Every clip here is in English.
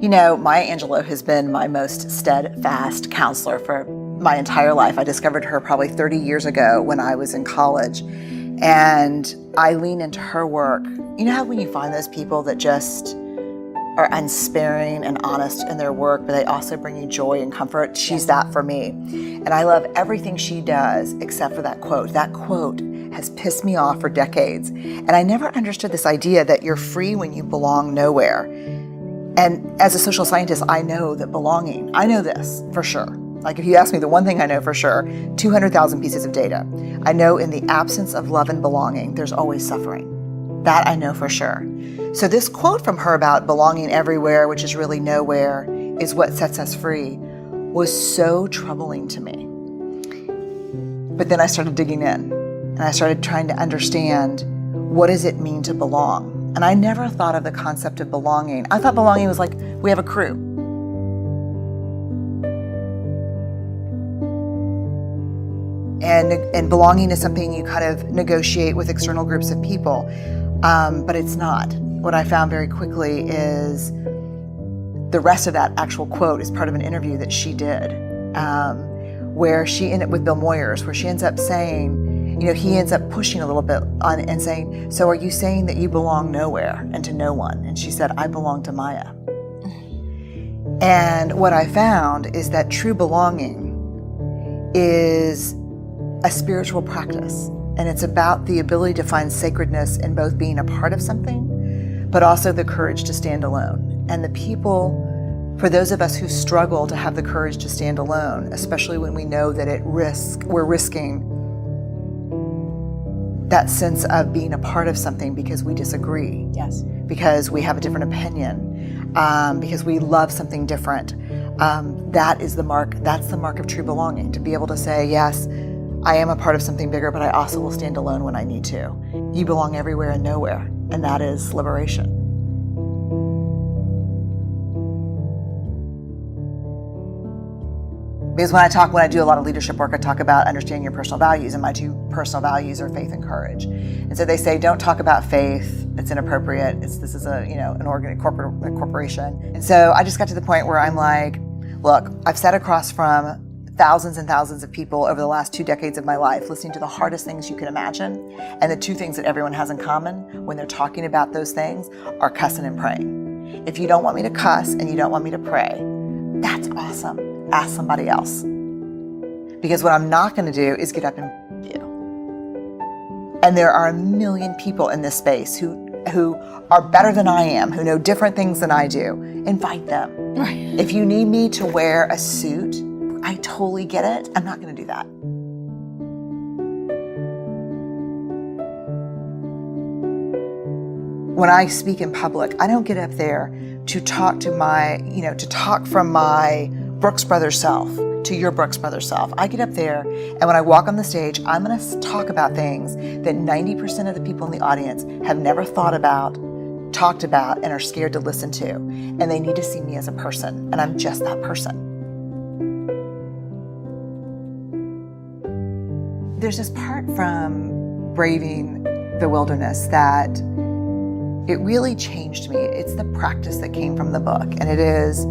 Maya Angelou has been my most steadfast counselor for my entire life. I discovered her probably 30 years ago when I was in college, and I lean into her work. You know how when you find those people that just are unsparing and honest in their work, but they also bring you joy and comfort? She's that for me. And I love everything she does except for that quote. That quote has pissed me off for decades. And I never understood this idea that you're free when you belong nowhere. And as a social scientist, I know that belonging, I know this for sure. Like if you ask me the one thing I know for sure, 200,000 pieces of data. I know in the absence of love and belonging, there's always suffering. That I know for sure. So this quote from her about belonging everywhere, which is really nowhere, is what sets us free, was so troubling to me. But then I started digging in and I started trying to understand, what does it mean to belong? And I never thought of the concept of belonging. I thought belonging was like, we have a crew. And belonging is something you kind of negotiate with external groups of people, but it's not. What I found very quickly is the rest of that actual quote is part of an interview that she did, where she ended up with Bill Moyers, where she ends up saying, he ends up pushing a little bit on and saying, so are you saying that you belong nowhere and to no one? And she said, I belong to Maya. And what I found is that true belonging is a spiritual practice. And it's about the ability to find sacredness in both being a part of something, but also the courage to stand alone. And the people, for those of us who struggle to have the courage to stand alone, especially when we know that we're risking that sense of being a part of something because we disagree. Yes. Because we have a different opinion, because we love something different. That's the mark of true belonging, to be able to say, yes, I am a part of something bigger, but I also will stand alone when I need to. You belong everywhere and nowhere, and that is liberation. Because when I do a lot of leadership work, I talk about understanding your personal values, and my two personal values are faith and courage. And so they say, don't talk about faith. It's inappropriate. This is a corporation. And so I just got to the point where I'm like, look, I've sat across from thousands and thousands of people over the last 2 decades of my life, listening to the hardest things you can imagine. And the two things that everyone has in common when they're talking about those things are cussing and praying. If you don't want me to cuss and you don't want me to pray, that's awesome. Ask somebody else. Because what I'm not going to do is get up and you. And there are a million people in this space who are better than I am, who know different things than I do. Invite them. Right. If you need me to wear a suit, I totally get it. I'm not going to do that. When I speak in public, I don't get up there to talk from my Brooks Brothers self to your Brooks Brothers self. I get up there, and when I walk on the stage, I'm going to talk about things that 90% of the people in the audience have never thought about, talked about, and are scared to listen to. And they need to see me as a person, and I'm just that person. There's this part from Braving the Wilderness that it really changed me. It's the practice that came from the book, and it is,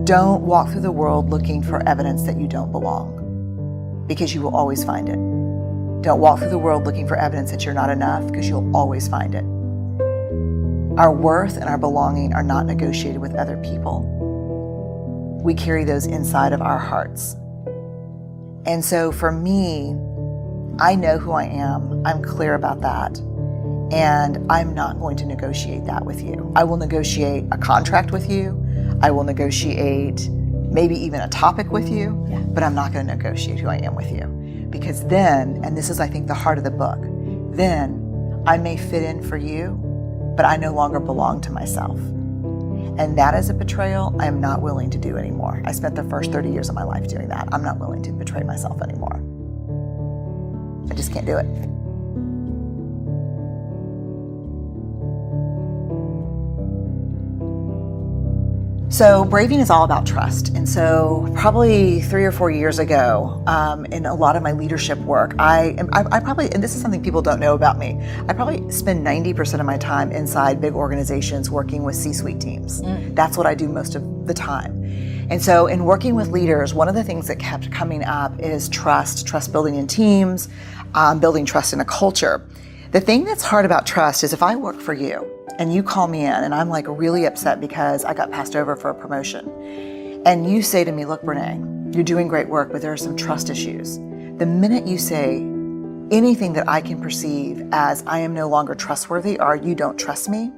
don't walk through the world looking for evidence that you don't belong, because you will always find it. Don't walk through the world looking for evidence that you're not enough, because you'll always find it. Our worth and our belonging are not negotiated with other people. We carry those inside of our hearts. And so for me, I know who I am. I'm clear about that. And I'm not going to negotiate that with you. I will negotiate a contract with you. I will negotiate maybe even a topic with you, but I'm not going to negotiate who I am with you. Because then, and this is I think the heart of the book, then I may fit in for you, but I no longer belong to myself. And that is a betrayal I am not willing to do anymore. I spent the first 30 years of my life doing that. I'm not willing to betray myself anymore. I just can't do it. So braving is all about trust. And so probably 3 or 4 years ago, in a lot of my leadership work, I probably, and this is something people don't know about me, I probably spend 90% of my time inside big organizations working with C-suite teams. That's what I do most of the time. And so in working with leaders, one of the things that kept coming up is trust building in teams, building trust in a culture. The thing that's hard about trust is if I work for you and you call me in and I'm like really upset because I got passed over for a promotion, and you say to me, look, Brene, you're doing great work, but there are some trust issues. The minute you say anything that I can perceive as I am no longer trustworthy or you don't trust me,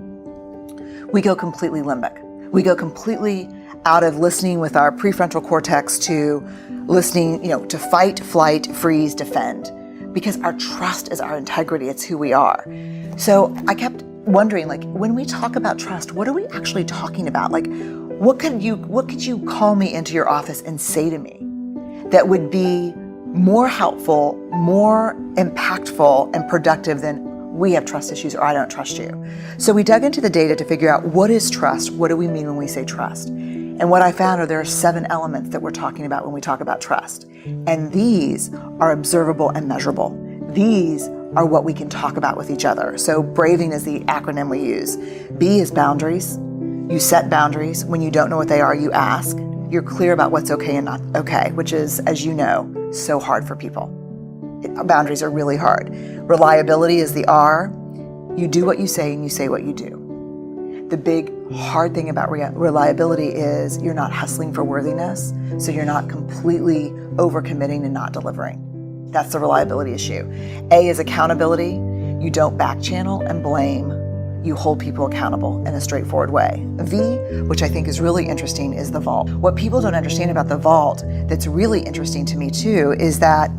we go completely limbic. We go completely out of listening with our prefrontal cortex to listening, to fight, flight, freeze, defend. Because our trust is our integrity, it's who we are. So I kept wondering, when we talk about trust, what are we actually talking about? What could you call me into your office and say to me that would be more helpful, more impactful, and productive than we have trust issues or I don't trust you? So we dug into the data to figure out what is trust, what do we mean when we say trust? And what I found are there are 7 elements that we're talking about when we talk about trust. And these are observable and measurable. These are what we can talk about with each other. So braving is the acronym we use. B is boundaries. You set boundaries. When you don't know what they are, you ask. You're clear about what's okay and not okay, which is, as you know, so hard for people. Boundaries are really hard. Reliability is the R. You do what you say and you say what you do. The big hard thing about reliability is you're not hustling for worthiness, so you're not completely overcommitting and not delivering. That's the reliability issue. A is accountability. You don't back channel and blame. You hold people accountable in a straightforward way. V, which I think is really interesting, is the vault. What people don't understand about the vault that's really interesting to me too is that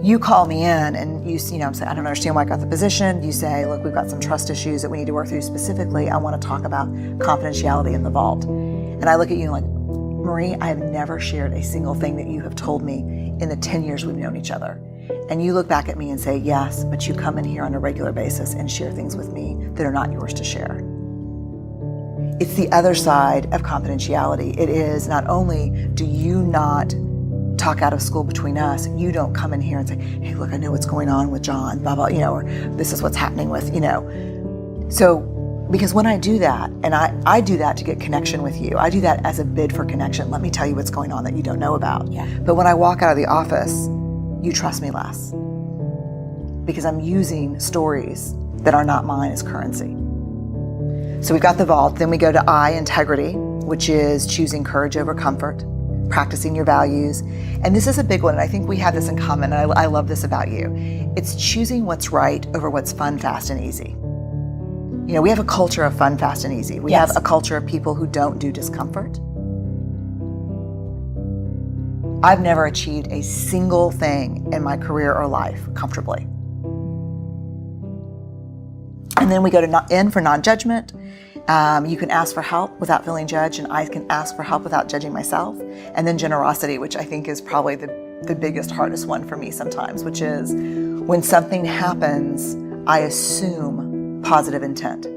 you call me in and I'm saying, I don't understand why I got the position. You say, look, we've got some trust issues that we need to work through specifically. I want to talk about confidentiality in the vault. And I look at you like, Marie, I have never shared a single thing that you have told me in the 10 years we've known each other. And you look back at me and say, yes, but you come in here on a regular basis and share things with me that are not yours to share. It's the other side of confidentiality. It is not only do you not talk out of school between us, you don't come in here and say, hey, look, I know what's going on with John, blah, blah, or this is what's happening with, So, because when I do that, and I do that to get connection with you, I do that as a bid for connection. Let me tell you what's going on that you don't know about. Yeah. But when I walk out of the office, you trust me less because I'm using stories that are not mine as currency. So we've got the vault. Then we go to I, integrity, which is choosing courage over comfort, practicing your values. And this is a big one, and I think we have this in common, and I love this about you. It's choosing what's right over what's fun, fast, and easy. We have a culture of fun, fast, and easy. We have a culture of people who don't do discomfort. I've never achieved a single thing in my career or life comfortably. And then we go to N for non-judgment. You can ask for help without feeling judged, and I can ask for help without judging myself. And then generosity, which I think is probably the biggest, hardest one for me sometimes, which is when something happens, I assume positive intent.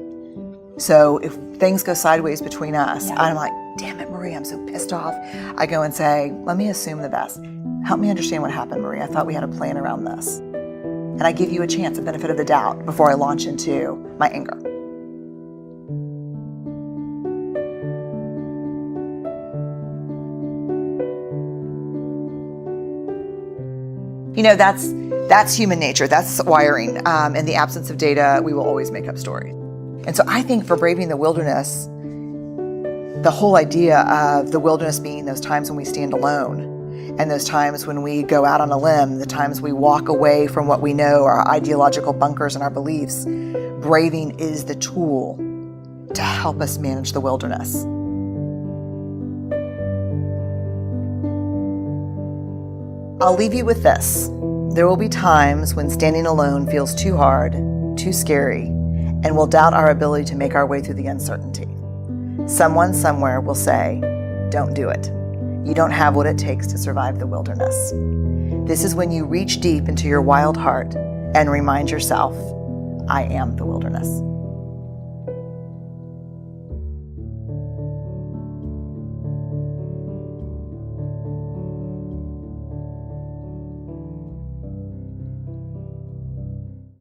So if things go sideways between us, I'm like, damn it, Marie, I'm so pissed off. I go and say, let me assume the best. Help me understand what happened, Marie. I thought we had a plan around this. And I give you a chance, a benefit of the doubt, before I launch into my anger. That's human nature. That's wiring. In the absence of data, we will always make up stories. And so I think for braving the wilderness, the whole idea of the wilderness being those times when we stand alone and those times when we go out on a limb, the times we walk away from what we know, our ideological bunkers and our beliefs, braving is the tool to help us manage the wilderness. I'll leave you with this. There will be times when standing alone feels too hard, too scary, and we'll doubt our ability to make our way through the uncertainty. Someone somewhere will say, don't do it. You don't have what it takes to survive the wilderness. This is when you reach deep into your wild heart and remind yourself, I am the wilderness.